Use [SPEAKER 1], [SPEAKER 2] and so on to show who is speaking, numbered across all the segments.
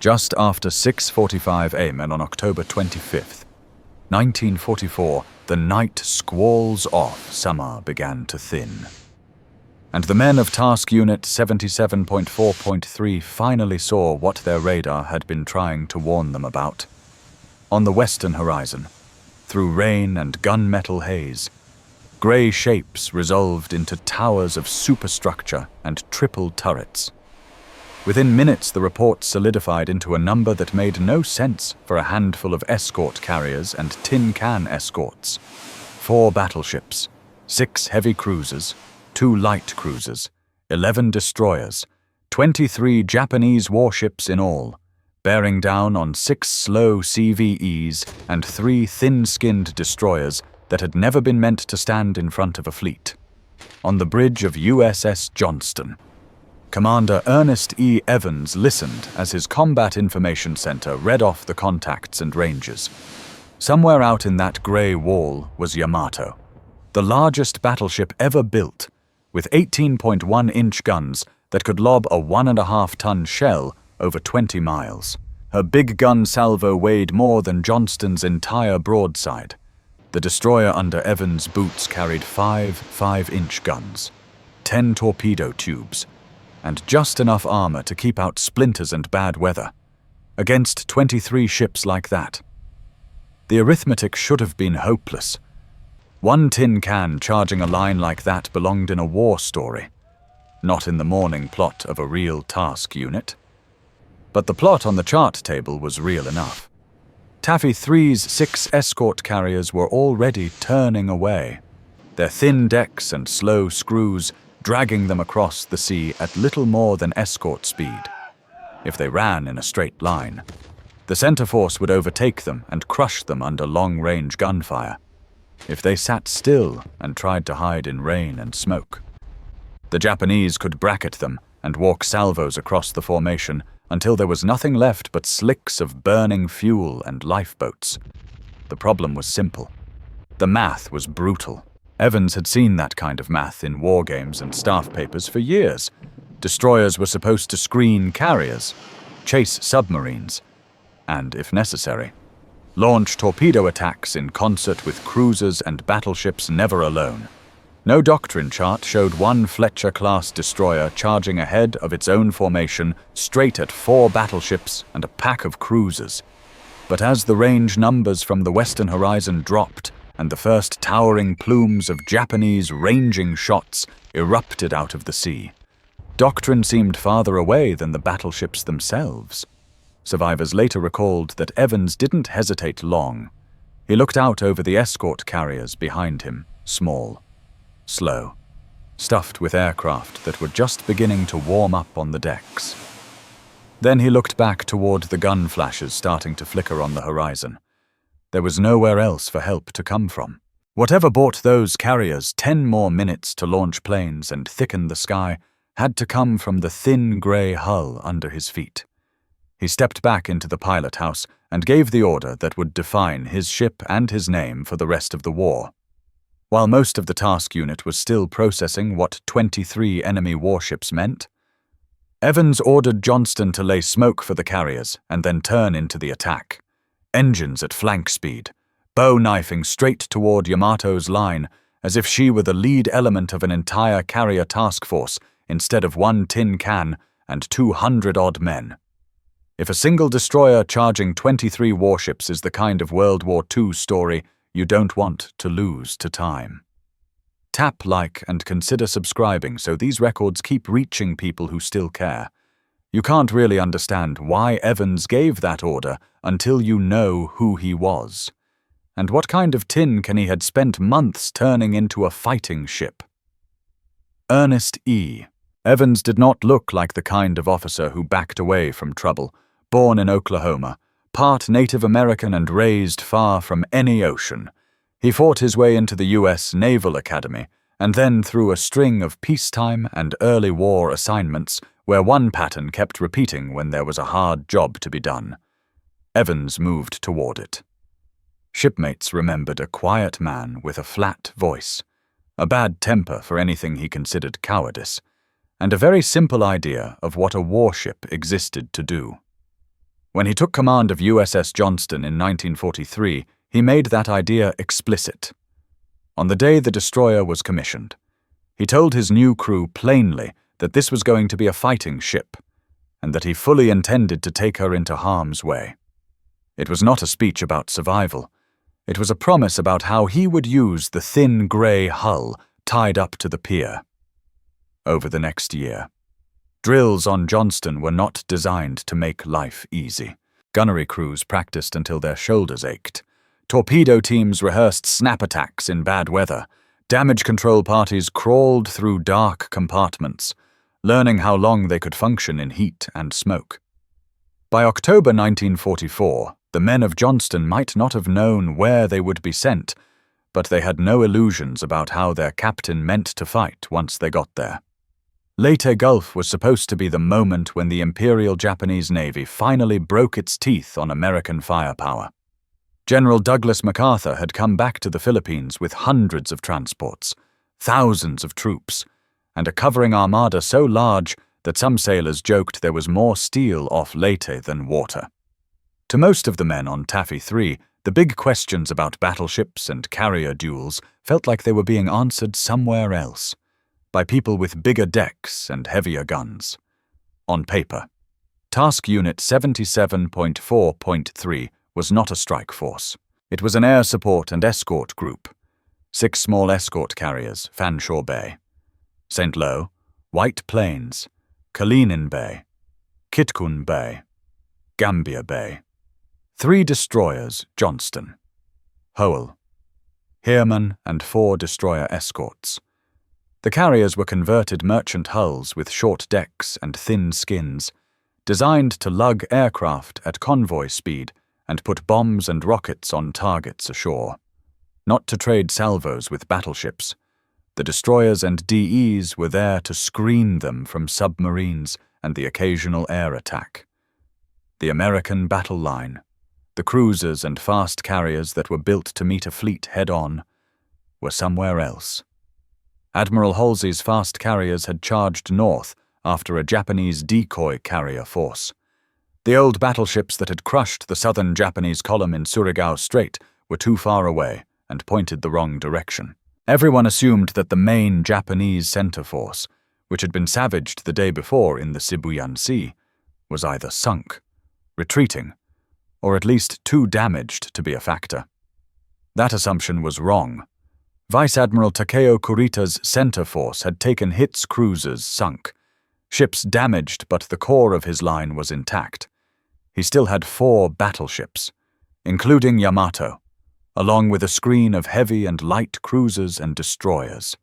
[SPEAKER 1] Just after 6:45 a.m. on October 25th, 1944, the night squalls off Samar began to thin. And the men of Task Unit 77.4.3 finally saw what their radar had been trying to warn them about. On the western horizon, through rain and gunmetal haze, grey shapes resolved into towers of superstructure and triple turrets. Within minutes, the reports solidified into a number that made no sense for a handful of escort carriers and tin can escorts. 4 battleships, 6 heavy cruisers, 2 light cruisers, 11 destroyers, 23 Japanese warships in all, bearing down on 6 slow CVEs and 3 thin-skinned destroyers that had never been meant to stand in front of a fleet. On the bridge of USS Johnston, Commander Ernest E. Evans listened as his Combat Information Center read off the contacts and ranges. Somewhere out in that grey wall was Yamato, the largest battleship ever built, with 18.1-inch guns that could lob a 1.5-ton shell over 20 miles. Her big gun salvo weighed more than Johnston's entire broadside. The destroyer under Evans' boots carried 5 5-inch guns, 10 torpedo tubes, and just enough armor to keep out splinters and bad weather. Against 23 ships like that, the arithmetic should have been hopeless. 1 tin can charging a line like that belonged in a war story, not in the morning plot of a real task unit. But the plot on the chart table was real enough. Taffy 3's 6 escort carriers were already turning away, their thin decks and slow screws dragging them across the sea at little more than escort speed. If they ran in a straight line, the center force would overtake them and crush them under long-range gunfire. If they sat still and tried to hide in rain and smoke, the Japanese could bracket them and walk salvos across the formation until there was nothing left but slicks of burning fuel and lifeboats. The problem was simple. The math was brutal. Evans had seen that kind of math in war games and staff papers for years. Destroyers were supposed to screen carriers, chase submarines, and, if necessary, launch torpedo attacks in concert with cruisers and battleships never alone. No Doctrine chart showed 1 Fletcher-class destroyer charging ahead of its own formation straight at 4 battleships and a pack of cruisers. But as the range numbers from the western horizon dropped, and the first towering plumes of Japanese ranging shots erupted out of the sea, Doctrine seemed farther away than the battleships themselves. Survivors later recalled that Evans didn't hesitate long. He looked out over the escort carriers behind him, small, slow, stuffed with aircraft that were just beginning to warm up on the decks. Then he looked back toward the gun flashes starting to flicker on the horizon. There was nowhere else for help to come from. Whatever bought those carriers 10 more minutes to launch planes and thicken the sky had to come from the thin grey hull under his feet. He stepped back into the pilot house and gave the order that would define his ship and his name for the rest of the war. While most of the task unit was still processing what 23 enemy warships meant, Evans ordered Johnston to lay smoke for the carriers and then turn into the attack. Engines at flank speed, bow knifing straight toward Yamato's line as if she were the lead element of an entire carrier task force instead of 1 tin can and 200-odd men. If a single destroyer charging 23 warships is the kind of World War II story you don't want to lose to time. Tap like and consider subscribing so these records keep reaching people who still care. You can't really understand why Evans gave that order until you know who he was. And what kind of tin can he had spent months turning into a fighting ship? Ernest E. Evans did not look like the kind of officer who backed away from trouble. Born in Oklahoma, part Native American and raised far from any ocean, he fought his way into the U.S. Naval Academy and then through a string of peacetime and early war assignments where one pattern kept repeating when there was a hard job to be done. Evans moved toward it. Shipmates remembered a quiet man with a flat voice, a bad temper for anything he considered cowardice, and a very simple idea of what a warship existed to do. When he took command of USS Johnston in 1943, he made that idea explicit. On the day the destroyer was commissioned, he told his new crew plainly that this was going to be a fighting ship, and that he fully intended to take her into harm's way. It was not a speech about survival. It was a promise about how he would use the thin grey hull tied up to the pier. Over the next year, drills on Johnston were not designed to make life easy. Gunnery crews practiced until their shoulders ached. Torpedo teams rehearsed snap attacks in bad weather. Damage control parties crawled through dark compartments, learning how long they could function in heat and smoke. By October 1944, the men of Johnston might not have known where they would be sent, but they had no illusions about how their captain meant to fight once they got there. Leyte Gulf was supposed to be the moment when the Imperial Japanese Navy finally broke its teeth on American firepower. General Douglas MacArthur had come back to the Philippines with hundreds of transports, thousands of troops, and a covering armada so large that some sailors joked there was more steel off Leyte than water. To most of the men on Taffy 3, the big questions about battleships and carrier duels felt like they were being answered somewhere else, by people with bigger decks and heavier guns. On paper, Task Unit 77.4.3 was not a strike force. It was an air support and escort group. 6 small escort carriers, Fanshawe Bay, St. Lo, White Plains, Kalinin Bay, Kitkun Bay, Gambia Bay. 3 destroyers, Johnston, Howell, Heermann, and 4 destroyer escorts. The carriers were converted merchant hulls with short decks and thin skins, designed to lug aircraft at convoy speed and put bombs and rockets on targets ashore, not to trade salvos with battleships. The destroyers and DEs were there to screen them from submarines and the occasional air attack. The American battle line, the cruisers and fast carriers that were built to meet a fleet head-on, were somewhere else. Admiral Halsey's fast carriers had charged north after a Japanese decoy carrier force. The old battleships that had crushed the southern Japanese column in Surigao Strait were too far away and pointed the wrong direction. Everyone assumed that the main Japanese center force, which had been savaged the day before in the Sibuyan Sea, was either sunk, retreating, or at least too damaged to be a factor. That assumption was wrong. Vice Admiral Takeo Kurita's center force had taken hits cruisers sunk, ships damaged, but the core of his line was intact. He still had 4 battleships, including Yamato, along with a screen of heavy and light cruisers and destroyers.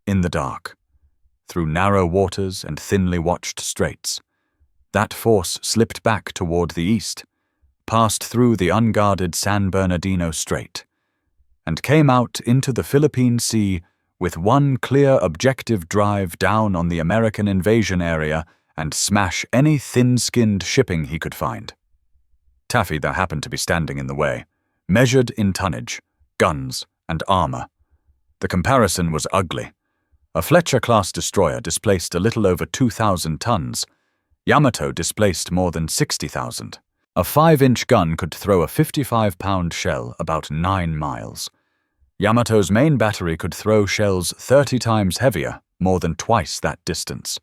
[SPEAKER 1] In the dark, through narrow waters and thinly watched straits, that force slipped back toward the east, passed through the unguarded San Bernardino Strait, and came out into the Philippine Sea with one clear objective: drive down on the American invasion area and smash any thin-skinned shipping he could find. Taffy there happened to be standing in the way, measured in tonnage, guns, and armor. The comparison was ugly. A Fletcher-class destroyer displaced a little over 2,000 tons. Yamato displaced more than 60,000. A 5-inch gun could throw a 55-pound shell about 9 miles. Yamato's main battery could throw shells 30 times heavier, more than twice that distance.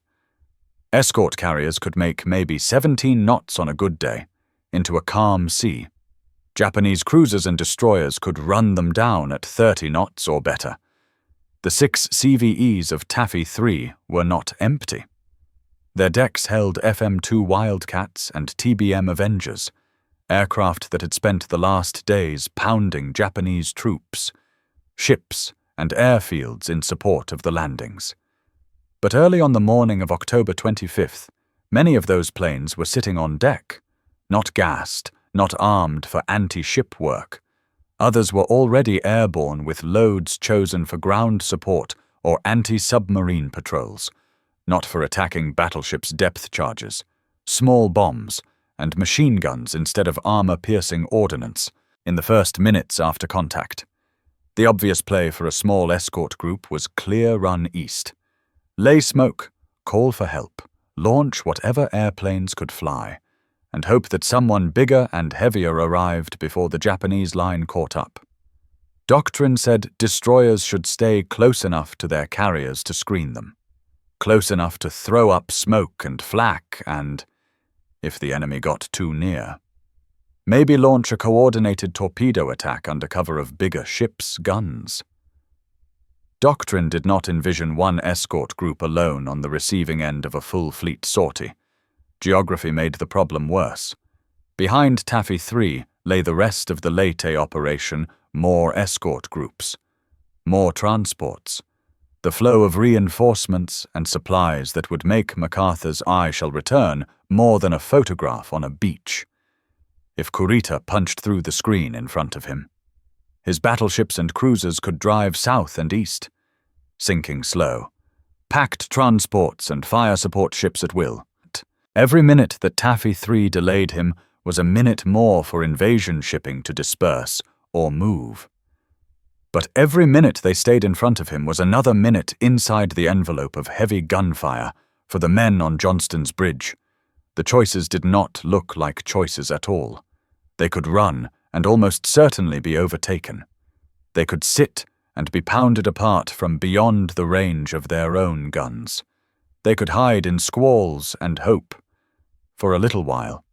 [SPEAKER 1] Escort carriers could make maybe 17 knots on a good day, into a calm sea. Japanese cruisers and destroyers could run them down at 30 knots or better. The 6 CVEs of Taffy 3 were not empty. Their decks held FM-2 Wildcats and TBM Avengers, aircraft that had spent the last days pounding Japanese troops, ships, and airfields in support of the landings. But early on the morning of October 25th, many of those planes were sitting on deck, not gassed, not armed for anti-ship work. Others were already airborne with loads chosen for ground support or anti-submarine patrols, not for attacking battleships' depth charges, small bombs, and machine guns instead of armor-piercing ordnance in the first minutes after contact. The obvious play for a small escort group was clear run east. Lay smoke, call for help, launch whatever airplanes could fly, and hope that someone bigger and heavier arrived before the Japanese line caught up. Doctrine said destroyers should stay close enough to their carriers to screen them, close enough to throw up smoke and flak and, if the enemy got too near, maybe launch a coordinated torpedo attack under cover of bigger ships' guns. Doctrine did not envision one escort group alone on the receiving end of a full fleet sortie. Geography made the problem worse. Behind Taffy 3 lay the rest of the Leyte operation, more escort groups, more transports, the flow of reinforcements and supplies that would make MacArthur's I Shall Return more than a photograph on a beach. If Kurita punched through the screen in front of him, his battleships and cruisers could drive south and east, sinking slow, packed transports and fire support ships at will. Every minute that Taffy 3 delayed him was a minute more for invasion shipping to disperse or move. But every minute they stayed in front of him was another minute inside the envelope of heavy gunfire for the men on Johnston's bridge. The choices did not look like choices at all. They could run and almost certainly be overtaken. They could sit and be pounded apart from beyond the range of their own guns. They could hide in squalls and hope, for a little while,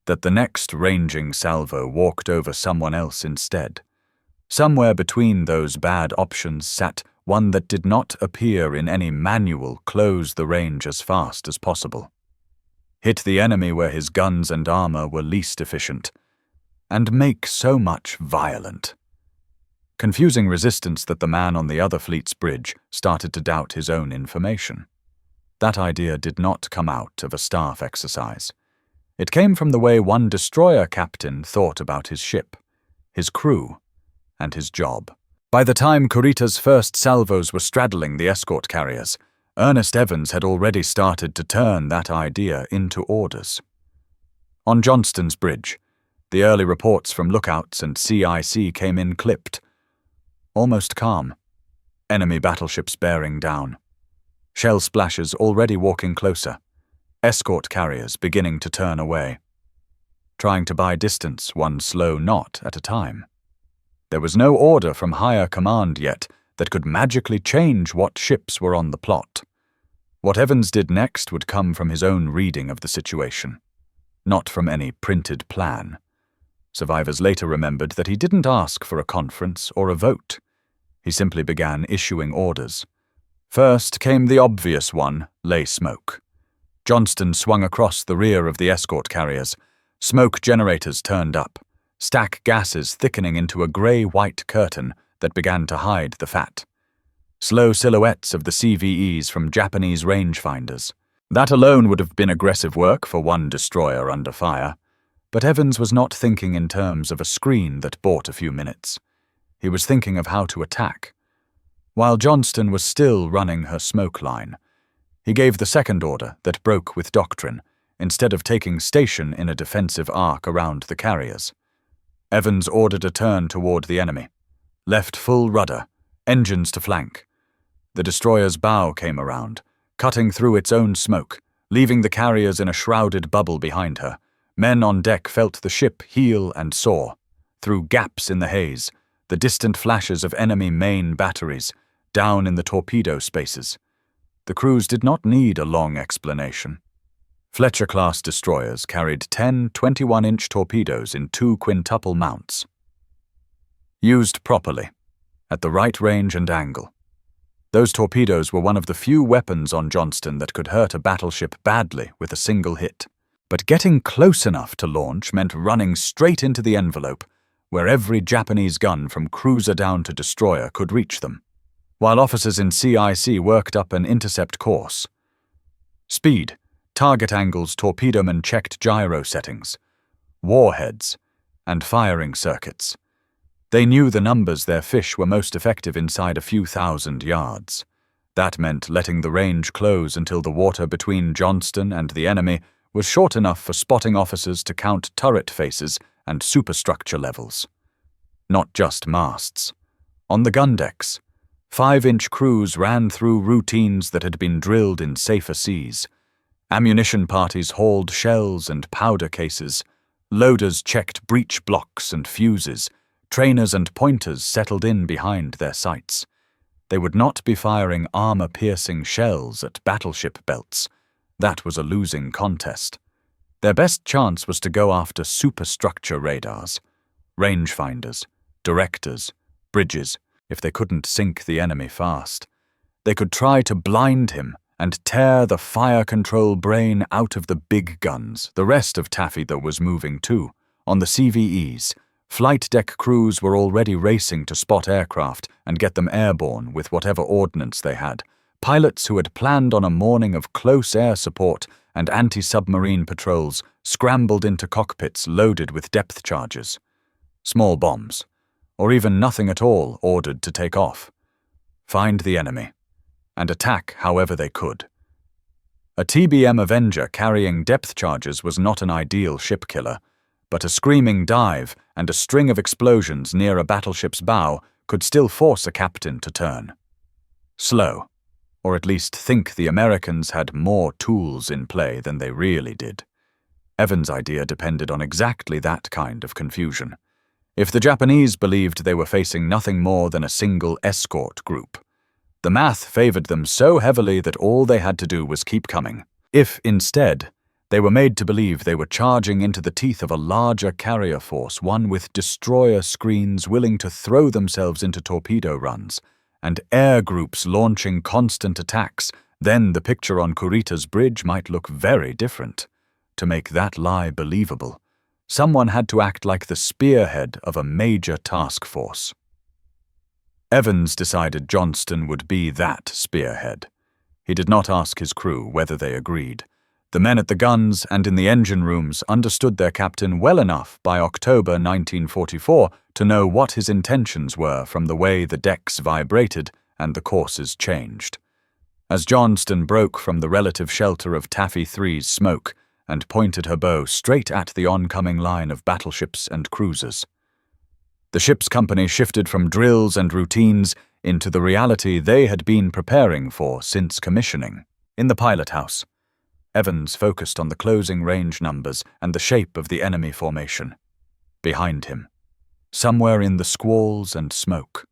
[SPEAKER 1] that the next ranging salvo walked over someone else instead. Somewhere between those bad options sat one that did not appear in any manual close the range as fast as possible, hit the enemy where his guns and armor were least efficient, and make so much violent, confusing resistance that the man on the other fleet's bridge started to doubt his own information. That idea did not come out of a staff exercise. It came from the way one destroyer captain thought about his ship, his crew, and his job. By the time Kurita's first salvos were straddling the escort carriers, Ernest Evans had already started to turn that idea into orders. On Johnston's bridge, the early reports from lookouts and CIC came in clipped, almost calm, enemy battleships bearing down, shell splashes already walking closer, escort carriers beginning to turn away, trying to buy distance one slow knot at a time. There was no order from higher command yet that could magically change what ships were on the plot. What Evans did next would come from his own reading of the situation, not from any printed plan. Survivors later remembered that he didn't ask for a conference or a vote. He simply began issuing orders. First came the obvious one, lay smoke. Johnston swung across the rear of the escort carriers. Smoke generators turned up, stack gases thickening into a grey-white curtain that began to hide the fat. Slow silhouettes of the CVEs from Japanese rangefinders. That alone would have been aggressive work for one destroyer under fire. But Evans was not thinking in terms of a screen that bought a few minutes. He was thinking of how to attack. While Johnston was still running her smoke line, he gave the second order that broke with Doctrine, instead of taking station in a defensive arc around the carriers. Evans ordered a turn toward the enemy. Left full rudder, engines to flank. The destroyer's bow came around, cutting through its own smoke, leaving the carriers in a shrouded bubble behind her. Men on deck felt the ship heel and soar. Through gaps in the haze, the distant flashes of enemy main batteries, down in the torpedo spaces. The crews did not need a long explanation. Fletcher-class destroyers carried 10 21-inch torpedoes in 2 quintuple mounts. Used properly, at the right range and angle. Those torpedoes were one of the few weapons on Johnston that could hurt a battleship badly with a single hit. But getting close enough to launch meant running straight into the envelope, where every Japanese gun from cruiser down to destroyer could reach them, while officers in CIC worked up an intercept course. Speed, target angles torpedomen checked gyro settings, warheads, and firing circuits. They knew the numbers their fish were most effective inside a few thousand yards. That meant letting the range close until the water between Johnston and the enemy was short enough for spotting officers to count turret faces and superstructure levels. Not just masts. On the gun decks, 5-inch crews ran through routines that had been drilled in safer seas. Ammunition parties hauled shells and powder cases. Loaders checked breech blocks and fuses. Trainers and pointers settled in behind their sights. They would not be firing armor-piercing shells at battleship belts. That was a losing contest. Their best chance was to go after superstructure radars, rangefinders, directors, bridges, if they couldn't sink the enemy fast. They could try to blind him and tear the fire control brain out of the big guns. The rest of Taffy, though, was moving too. On the CVEs, flight deck crews were already racing to spot aircraft and get them airborne with whatever ordnance they had. Pilots who had planned on a morning of close air support and anti-submarine patrols scrambled into cockpits loaded with depth charges. Small bombs, or even nothing at all, ordered to take off. Find the enemy, and attack however they could. A TBM Avenger carrying depth charges was not an ideal ship killer, but a screaming dive and a string of explosions near a battleship's bow could still force a captain to turn. Slow, or at least think the Americans had more tools in play than they really did. Evans' idea depended on exactly that kind of confusion. If the Japanese believed they were facing nothing more than a single escort group, the math favored them so heavily that all they had to do was keep coming. If, instead, they were made to believe they were charging into the teeth of a larger carrier force, one with destroyer screens willing to throw themselves into torpedo runs, and air groups launching constant attacks, then the picture on Kurita's bridge might look very different. To make that lie believable, someone had to act like the spearhead of a major task force. Evans decided Johnston would be that spearhead. He did not ask his crew whether they agreed. The men at the guns and in the engine rooms understood their captain well enough by October 1944 to know what his intentions were from the way the decks vibrated and the courses changed. As Johnston broke from the relative shelter of Taffy 3's smoke and pointed her bow straight at the oncoming line of battleships and cruisers, the ship's company shifted from drills and routines into the reality they had been preparing for since commissioning. In the pilot house, Evans focused on the closing range numbers and the shape of the enemy formation. Behind him, somewhere in the squalls and smoke,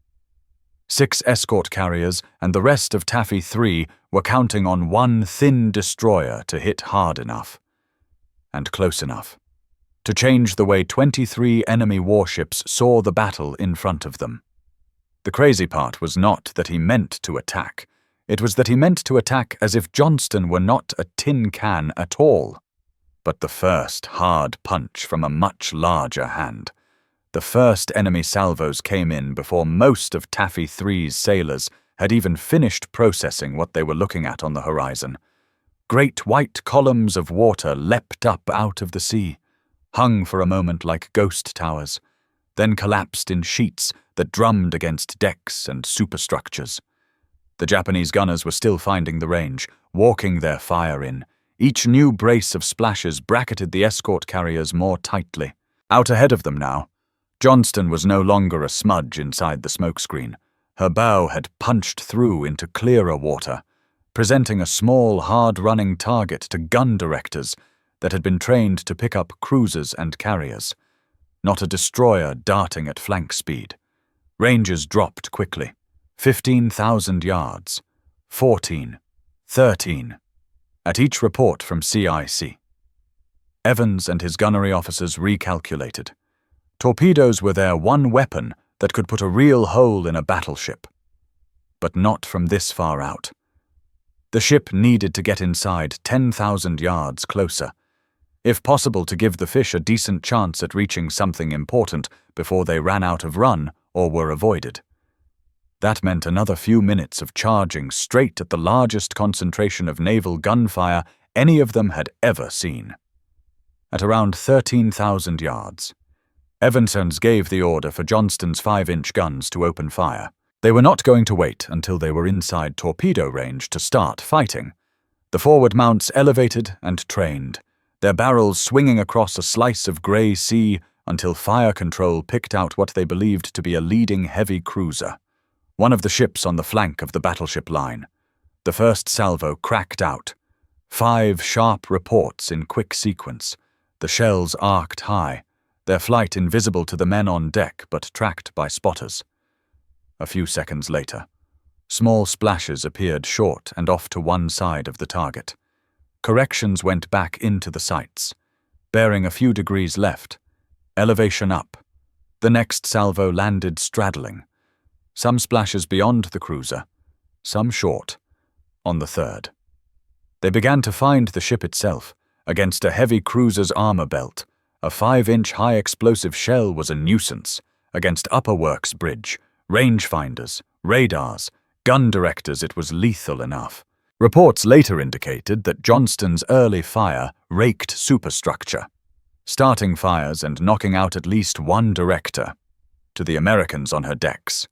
[SPEAKER 1] 6 escort carriers and the rest of Taffy 3 were counting on one thin destroyer to hit hard enough and close enough to change the way 23 enemy warships saw the battle in front of them. The crazy part was not that he meant to attack. It was that he meant to attack as if Johnston were not a tin can at all, but the first hard punch from a much larger hand. The first enemy salvos came in before most of Taffy 3's sailors had even finished processing what they were looking at on the horizon. Great white columns of water leapt up out of the sea, hung for a moment like ghost towers, then collapsed in sheets that drummed against decks and superstructures. The Japanese gunners were still finding the range, walking their fire in. Each new brace of splashes bracketed the escort carriers more tightly. Out ahead of them now, Johnston was no longer a smudge inside the smokescreen. Her bow had punched through into clearer water, presenting a small, hard-running target to gun directors that had been trained to pick up cruisers and carriers, not a destroyer darting at flank speed. Ranges dropped quickly. 15,000 yards, 14, 13, at each report from CIC. Evans and his gunnery officers recalculated. Torpedoes were their one weapon that could put a real hole in a battleship. But not from this far out. The ship needed to get inside 10,000 yards closer, if possible to give the fish a decent chance at reaching something important before they ran out of run or were avoided. That meant another few minutes of charging straight at the largest concentration of naval gunfire any of them had ever seen. At around 13,000 yards, Evans gave the order for Johnston's 5-inch guns to open fire. They were not going to wait until they were inside torpedo range to start fighting. The forward mounts elevated and trained, their barrels swinging across a slice of grey sea until fire control picked out what they believed to be a leading heavy cruiser, one of the ships on the flank of the battleship line. The first salvo cracked out. 5 sharp reports in quick sequence, the shells arced high, their flight invisible to the men on deck but tracked by spotters. A few seconds later, small splashes appeared short and off to one side of the target. Corrections went back into the sights, bearing a few degrees left, elevation up. The next salvo landed straddling, some splashes beyond the cruiser, some short, on the third. They began to find the ship itself. Against a heavy cruiser's armor belt, a 5-inch high explosive shell was a nuisance. Against upper works bridge, rangefinders, radars, gun directors, it was lethal enough. Reports later indicated that Johnston's early fire raked superstructure, starting fires and knocking out at least one director. To the Americans on her decks,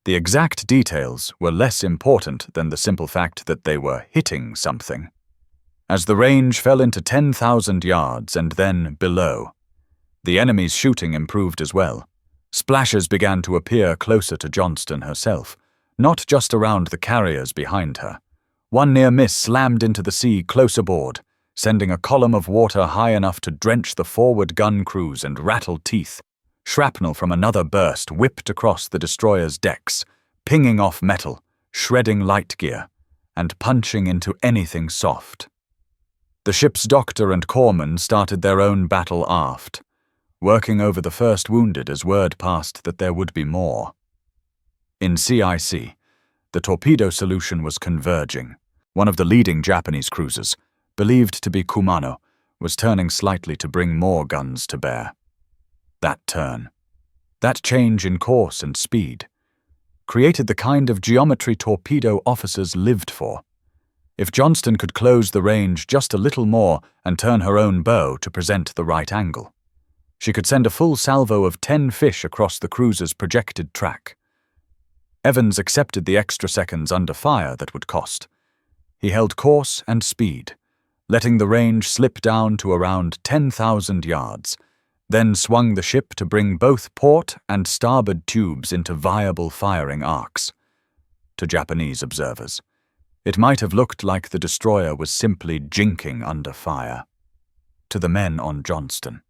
[SPEAKER 1] the exact details were less important than the simple fact that they were hitting something. As the range fell into 10,000 yards and then below, the enemy's shooting improved as well. Splashes began to appear closer to Johnston herself, not just around the carriers behind her. One near miss slammed into the sea close aboard, sending a column of water high enough to drench the forward gun crews and rattle teeth. Shrapnel from another burst whipped across the destroyer's decks, pinging off metal, shredding light gear, and punching into anything soft. The ship's doctor and corpsman started their own battle aft, working over the first wounded as word passed that there would be more. In CIC, the torpedo solution was converging. One of the leading Japanese cruisers, believed to be Kumano, was turning slightly to bring more guns to bear. That turn, that change in course and speed, created the kind of geometry torpedo officers lived for. If Johnston could close the range just a little more and turn her own bow to present the right angle, she could send a full salvo of 10 fish across the cruiser's projected track. Evans accepted the extra seconds under fire that would cost. He held course and speed, letting the range slip down to around 10,000 yards, then swung the ship to bring both port and starboard tubes into viable firing arcs. To Japanese observers, it might have looked like the destroyer was simply jinking under fire. To the men on Johnston,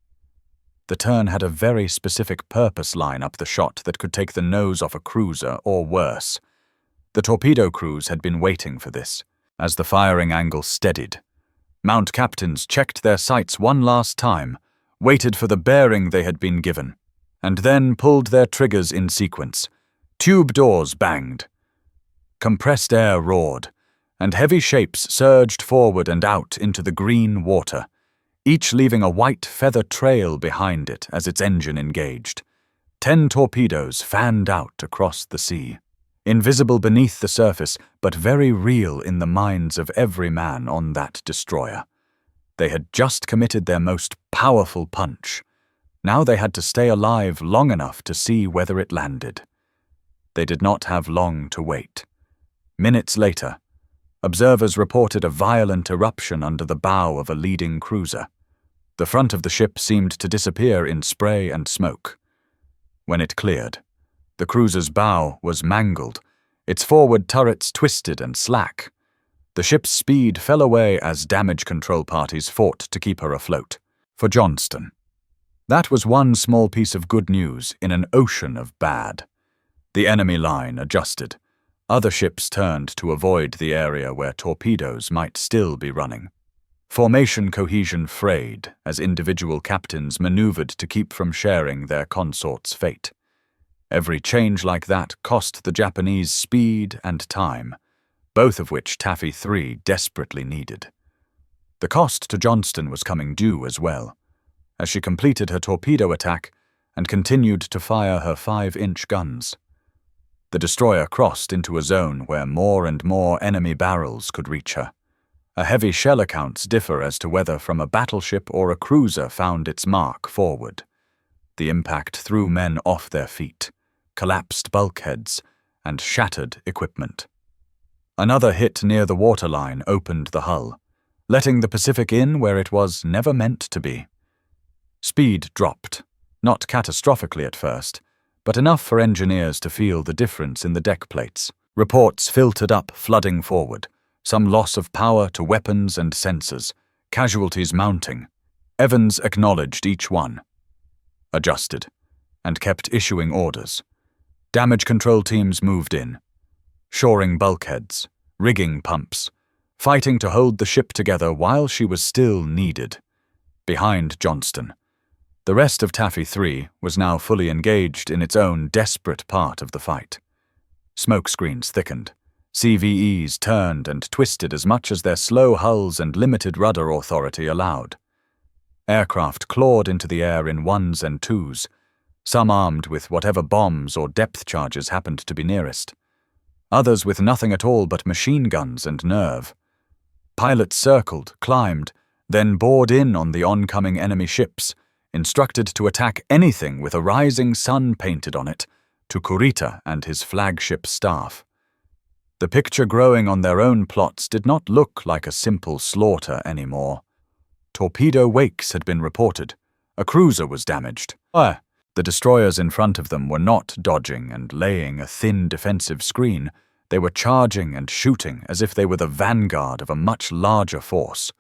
[SPEAKER 1] the turn had a very specific purpose line up the shot that could take the nose off a cruiser or worse. The torpedo crews had been waiting for this. As the firing angle steadied, mount captains checked their sights one last time, waited for the bearing they had been given, and then pulled their triggers in sequence. Tube doors banged. Compressed air roared, and heavy shapes surged forward and out into the green water, each leaving a white feather trail behind it as its engine engaged. 10 torpedoes fanned out across the sea, invisible beneath the surface, but very real in the minds of every man on that destroyer. They had just committed their most powerful punch. Now they had to stay alive long enough to see whether it landed. They did not have long to wait. Minutes later, observers reported a violent eruption under the bow of a leading cruiser. The front of the ship seemed to disappear in spray and smoke. When it cleared, the cruiser's bow was mangled, its forward turrets twisted and slack. The ship's speed fell away as damage control parties fought to keep her afloat. For Johnston, that was one small piece of good news in an ocean of bad. The enemy line adjusted. Other ships turned to avoid the area where torpedoes might still be running. Formation cohesion frayed as individual captains maneuvered to keep from sharing their consort's fate. Every change like that cost the Japanese speed and time, both of which Taffy 3 desperately needed. The cost to Johnston was coming due as well, as she completed her torpedo attack and continued to fire her 5-inch guns. The destroyer crossed into a zone where more and more enemy barrels could reach her. Heavy shell accounts differ as to whether from a battleship or a cruiser found its mark forward. The impact threw men off their feet, collapsed bulkheads, and shattered equipment. Another hit near the waterline opened the hull, letting the Pacific in where it was never meant to be. Speed dropped, not catastrophically at first, but enough for engineers to feel the difference in the deck plates. Reports filtered up, flooding forward, some loss of power to weapons and sensors, casualties mounting. Evans acknowledged each one, adjusted, and kept issuing orders. Damage control teams moved in, shoring bulkheads, rigging pumps, fighting to hold the ship together while she was still needed. Behind Johnston, the rest of Taffy 3 was now fully engaged in its own desperate part of the fight. Smoke screens thickened, CVEs turned and twisted as much as their slow hulls and limited rudder authority allowed. Aircraft clawed into the air in ones and twos, some armed with whatever bombs or depth charges happened to be nearest, others with nothing at all but machine guns and nerve. Pilots circled, climbed, then bored in on the oncoming enemy ships, instructed to attack anything with a rising sun painted on it, to Kurita and his flagship staff. The picture growing on their own plots did not look like a simple slaughter anymore. Torpedo wakes had been reported. A cruiser was damaged. The destroyers in front of them were not dodging and laying a thin defensive screen. They were charging and shooting as if they were the vanguard of a much larger force.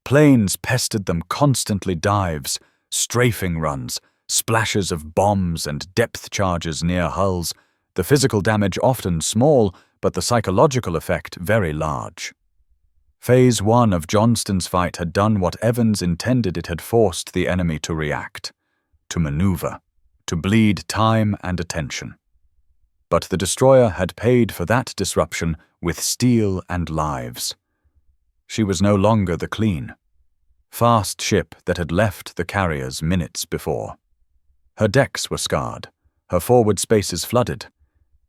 [SPEAKER 1] Planes pestered them, constantly dives, strafing runs, splashes of bombs and depth charges near hulls, the physical damage often small, but the psychological effect very large. Phase 1 of Johnston's fight had done what Evans intended it had forced the enemy to react, to maneuver, to bleed time and attention. But the destroyer had paid for that disruption with steel and lives. She was no longer the clean, fast ship that had left the carriers minutes before. Her decks were scarred, her forward spaces flooded,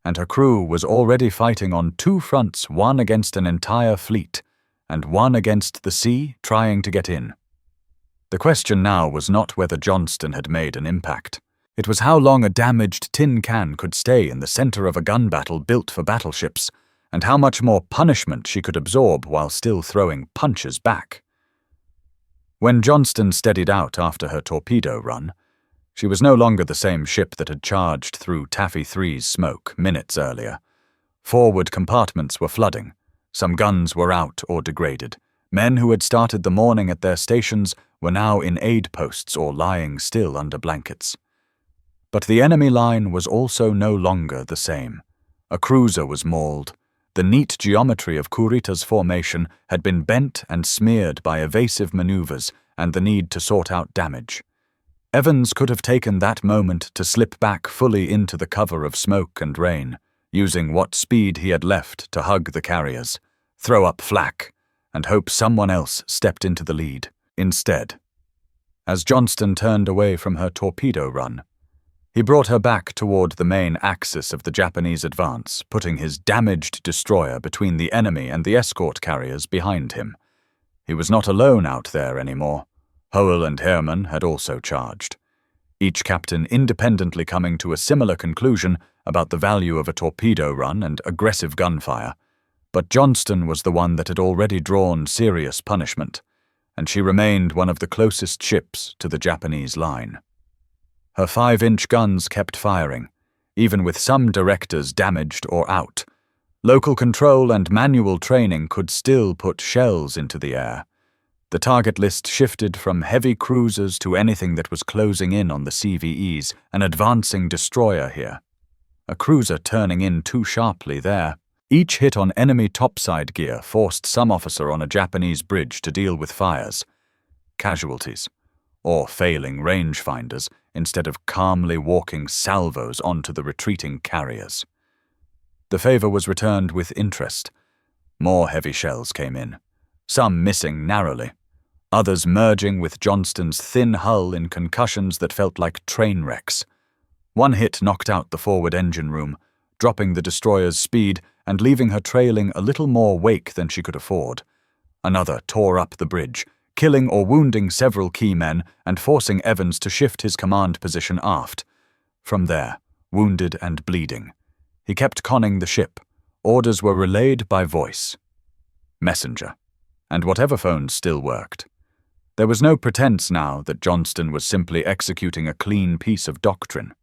[SPEAKER 1] and her crew was already fighting on two fronts, one against an entire fleet, and one against the sea trying to get in. The question now was not whether Johnston had made an impact. It was how long a damaged tin can could stay in the center of a gun battle built for battleships, and how much more punishment she could absorb while still throwing punches back. When Johnston steadied out after her torpedo run, she was no longer the same ship that had charged through Taffy 3's smoke minutes earlier. Forward compartments were flooding. Some guns were out or degraded. Men who had started the morning at their stations were now in aid posts or lying still under blankets. But the enemy line was also no longer the same. A cruiser was mauled. The neat geometry of Kurita's formation had been bent and smeared by evasive maneuvers and the need to sort out damage. Evans could have taken that moment to slip back fully into the cover of smoke and rain, using what speed he had left to hug the carriers, throw up flak, and hope someone else stepped into the lead. Instead, as Johnston turned away from her torpedo run, he brought her back toward the main axis of the Japanese advance, putting his damaged destroyer between the enemy and the escort carriers behind him. He was not alone out there anymore. Howell and Herman had also charged, each captain independently coming to a similar conclusion about the value of a torpedo run and aggressive gunfire. But Johnston was the one that had already drawn serious punishment, and she remained one of the closest ships to the Japanese line. Her 5-inch guns kept firing, even with some directors damaged or out. Local control and manual training could still put shells into the air. The target list shifted from heavy cruisers to anything that was closing in on the CVEs, an advancing destroyer here. A cruiser turning in too sharply there. Each hit on enemy topside gear forced some officer on a Japanese bridge to deal with fires, casualties, or failing rangefinders instead of calmly walking salvos onto the retreating carriers. The favor was returned with interest. More heavy shells came in, some missing narrowly, others merging with Johnston's thin hull in concussions that felt like train wrecks. One hit knocked out the forward engine room, dropping the destroyer's speed and leaving her trailing a little more wake than she could afford. Another tore up the bridge, killing or wounding several key men and forcing Evans to shift his command position aft. From there, wounded and bleeding, he kept conning the ship. Orders were relayed by voice, messenger, and whatever phones still worked. There was no pretense now that Johnston was simply executing a clean piece of doctrine.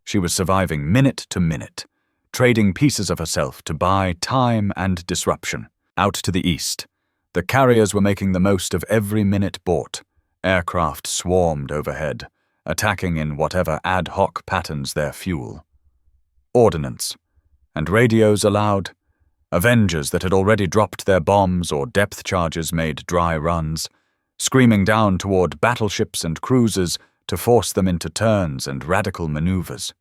[SPEAKER 1] She was surviving minute to minute, trading pieces of herself to buy time and disruption. Out to the east, the carriers were making the most of every minute bought. Aircraft swarmed overhead, attacking in whatever ad hoc patterns their fuel. Ordnance, and radios aloud. Avengers that had already dropped their bombs or depth charges made dry runs, screaming down toward battleships and cruisers to force them into turns and radical maneuvers.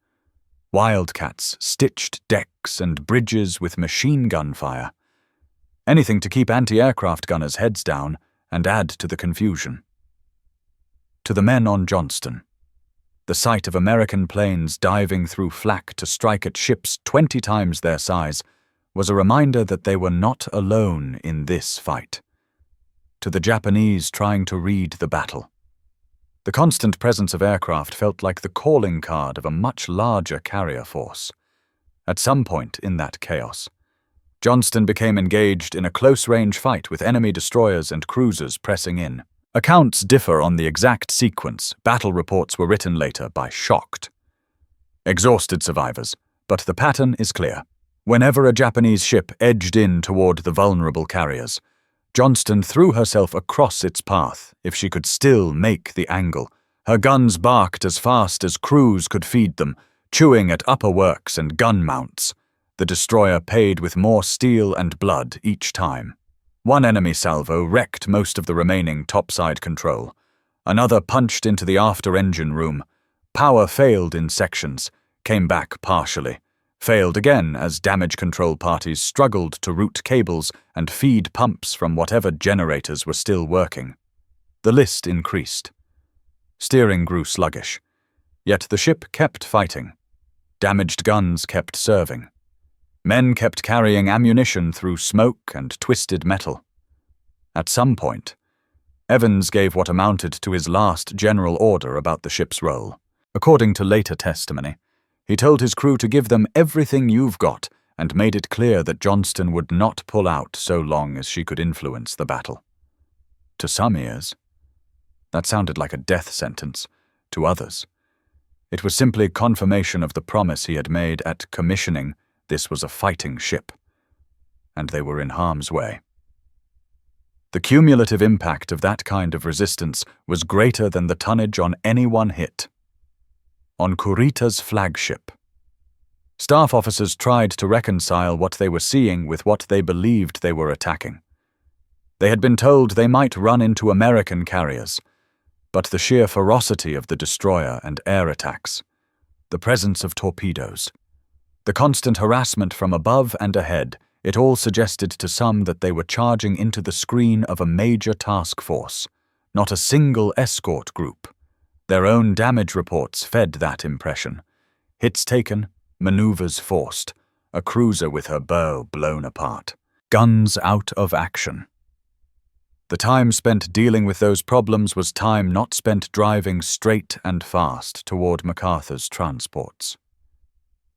[SPEAKER 1] Wildcats stitched decks and bridges with machine gun fire. Anything to keep anti-aircraft gunners' heads down and add to the confusion. To the men on Johnston, the sight of American planes diving through flak to strike at ships 20 times their size was a reminder that they were not alone in this fight. To the Japanese trying to read the battle, the constant presence of aircraft felt like the calling card of a much larger carrier force. At some point in that chaos, Johnston became engaged in a close-range fight with enemy destroyers and cruisers pressing in. Accounts differ on the exact sequence. Battle reports were written later by shocked, exhausted survivors, but the pattern is clear. Whenever a Japanese ship edged in toward the vulnerable carriers, Johnston threw herself across its path if she could still make the angle. Her guns barked as fast as crews could feed them, chewing at upper works and gun mounts. The destroyer paid with more steel and blood each time. One enemy salvo wrecked most of the remaining topside control. Another punched into the after-engine room. Power failed in sections, came back partially, failed again as damage control parties struggled to route cables and feed pumps from whatever generators were still working. The list increased. Steering grew sluggish, yet the ship kept fighting. Damaged guns kept serving. Men kept carrying ammunition through smoke and twisted metal. At some point, Evans gave what amounted to his last general order about the ship's role. According to later testimony, he told his crew to give them everything you've got and made it clear that Johnston would not pull out so long as she could influence the battle. To some ears, that sounded like a death sentence. To others, it was simply confirmation of the promise he had made at commissioning. This was a fighting ship, and they were in harm's way. The cumulative impact of that kind of resistance was greater than the tonnage on any one hit. On Kurita's flagship, staff officers tried to reconcile what they were seeing with what they believed they were attacking. They had been told they might run into American carriers, but the sheer ferocity of the destroyer and air attacks, the presence of torpedoes, the constant harassment from above and ahead, it all suggested to some that they were charging into the screen of a major task force, not a single escort group. Their own damage reports fed that impression. Hits taken, maneuvers forced, a cruiser with her bow blown apart, guns out of action. The time spent dealing with those problems was time not spent driving straight and fast toward MacArthur's transports.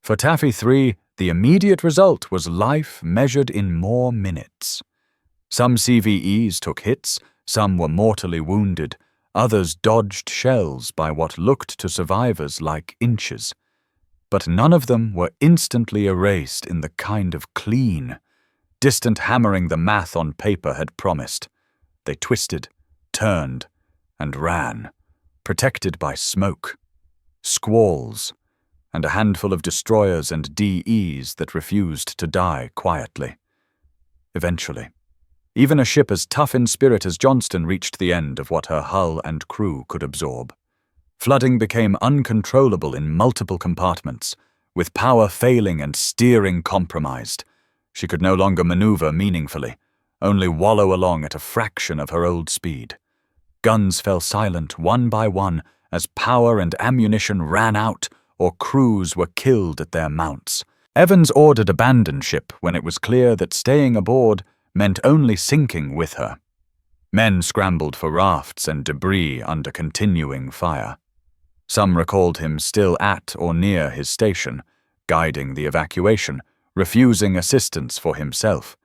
[SPEAKER 1] For Taffy 3, the immediate result was life measured in more minutes. Some CVEs took hits, some were mortally wounded, others dodged shells by what looked to survivors like inches. But none of them were instantly erased in the kind of clean, distant hammering the math on paper had promised. They twisted, turned, and ran, protected by smoke, squalls, and a handful of destroyers and DEs that refused to die quietly. Eventually, even a ship as tough in spirit as Johnston reached the end of what her hull and crew could absorb. Flooding became uncontrollable in multiple compartments, with power failing and steering compromised. She could no longer maneuver meaningfully, only wallow along at a fraction of her old speed. Guns fell silent one by one as power and ammunition ran out, or crews were killed at their mounts. Evans ordered abandon ship when it was clear that staying aboard meant only sinking with her. Men scrambled for rafts and debris under continuing fire. Some recalled him still at or near his station, guiding the evacuation, refusing assistance for himself.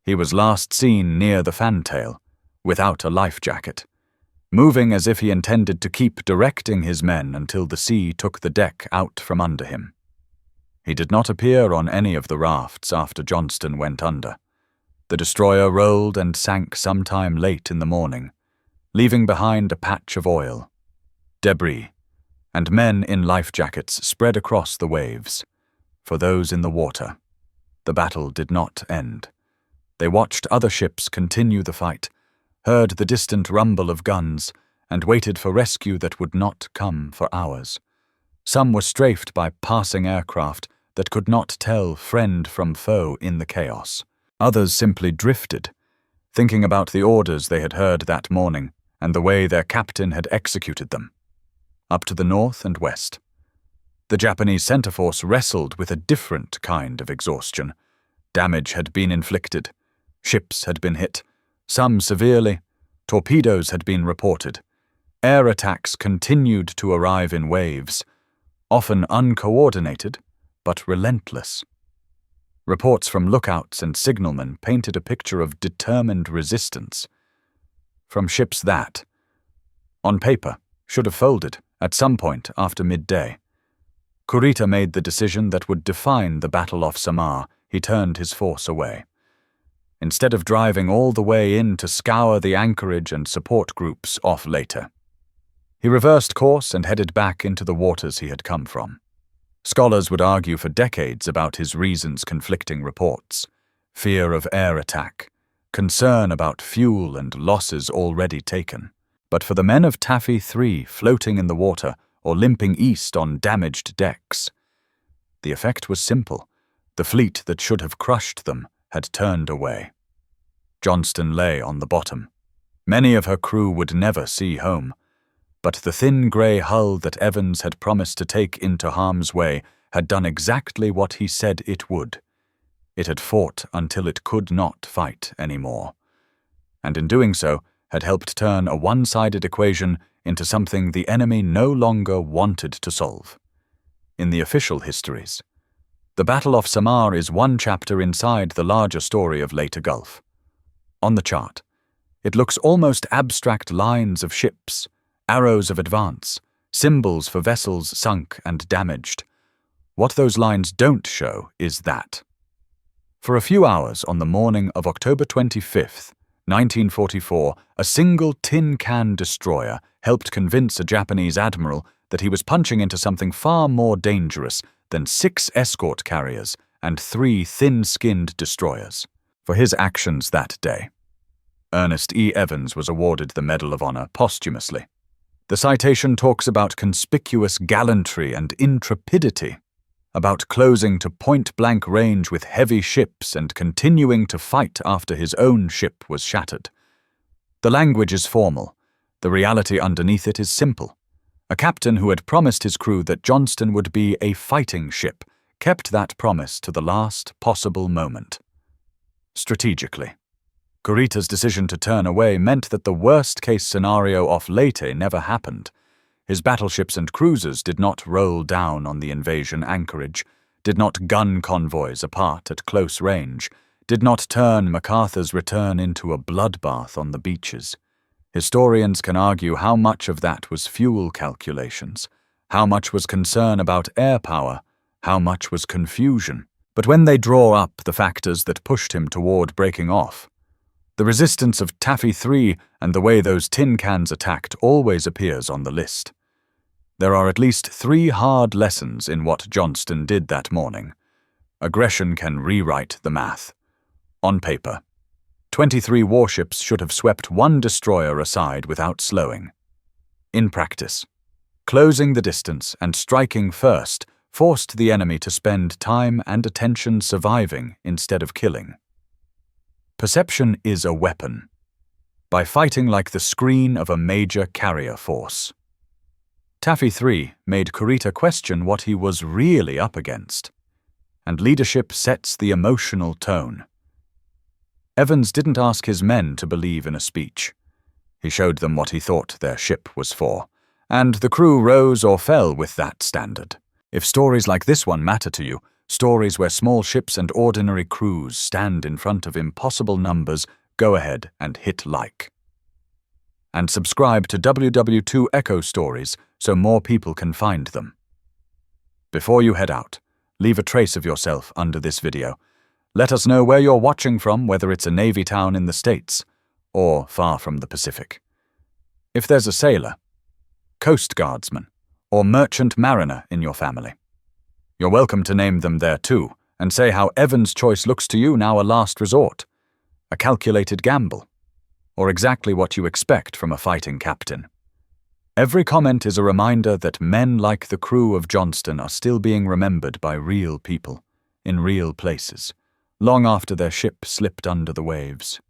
[SPEAKER 1] He was last seen near the fantail, without a life jacket, moving as if he intended to keep directing his men until the sea took the deck out from under him. He did not appear on any of the rafts after Johnston went under. The destroyer rolled and sank sometime late in the morning, leaving behind a patch of oil, debris, and men in life jackets spread across the waves. For those in the water, the battle did not end. They watched other ships continue the fight, heard the distant rumble of guns, and waited for rescue that would not come for hours. Some were strafed by passing aircraft that could not tell friend from foe in the chaos. Others simply drifted, thinking about the orders they had heard that morning and the way their captain had executed them. Up to the north and west, the Japanese center force wrestled with a different kind of exhaustion. Damage had been inflicted, ships had been hit, some severely, torpedoes had been reported. Air attacks continued to arrive in waves, often uncoordinated, but relentless. Reports from lookouts and signalmen painted a picture of determined resistance. From ships that, on paper, should have folded at some point after midday. Kurita made the decision that would define the Battle off Samar. He turned his force away. Instead of driving all the way in to scour the anchorage and support groups off Leyte, he reversed course and headed back into the waters he had come from. Scholars would argue for decades about his reasons conflicting reports: fear of air attack, concern about fuel and losses already taken. But for the men of Taffy 3 floating in the water or limping east on damaged decks, the effect was simple. The fleet that should have crushed them had turned away. Johnston lay on the bottom. Many of her crew would never see home, but the thin grey hull that Evans had promised to take into harm's way had done exactly what he said it would. It had fought until it could not fight anymore, and in doing so had helped turn a one-sided equation into something the enemy no longer wanted to solve. In the official histories, the Battle off Samar is one chapter inside the larger story of Leyte Gulf. On the chart, it looks almost abstract: lines of ships, arrows of advance, symbols for vessels sunk and damaged. What those lines don't show is that, for a few hours on the morning of October 25th, 1944, a single tin can destroyer helped convince a Japanese admiral that he was punching into something far more dangerous than 6 escort carriers and 3 thin-skinned destroyers. For his actions that day, Ernest E. Evans was awarded the Medal of Honor posthumously. The citation talks about conspicuous gallantry and intrepidity, about closing to point-blank range with heavy ships and continuing to fight after his own ship was shattered. The language is formal. The reality underneath it is simple. A captain who had promised his crew that Johnston would be a fighting ship kept that promise to the last possible moment. Strategically, Kurita's decision to turn away meant that the worst-case scenario off Leyte never happened. His battleships and cruisers did not roll down on the invasion anchorage, did not gun convoys apart at close range, did not turn MacArthur's return into a bloodbath on the beaches. Historians can argue how much of that was fuel calculations, how much was concern about air power, how much was confusion. But when they draw up the factors that pushed him toward breaking off, the resistance of Taffy 3 and the way those tin cans attacked always appears on the list. There are at least 3 hard lessons in what Johnston did that morning. Aggression can rewrite the math. On paper, 23 warships should have swept 1 destroyer aside without slowing. In practice, closing the distance and striking first forced the enemy to spend time and attention surviving instead of killing. Perception is a weapon, by fighting like the screen of a major carrier force. Taffy 3 made Kurita question what he was really up against, and leadership sets the emotional tone. Evans didn't ask his men to believe in a speech. He showed them what he thought their ship was for, and the crew rose or fell with that standard. If stories like this one matter to you, stories where small ships and ordinary crews stand in front of impossible numbers, go ahead and hit like. And subscribe to WW2 Echo Stories so more people can find them. Before you head out, leave a trace of yourself under this video. Let us know where you're watching from, whether it's a Navy town in the States or far from the Pacific. If there's a sailor, Coast Guardsman, or merchant mariner in your family, you're welcome to name them there too, and say how Evan's choice looks to you now a last resort, a calculated gamble, or exactly what you expect from a fighting captain. Every comment is a reminder that men like the crew of Johnston are still being remembered by real people, in real places, long after their ship slipped under the waves.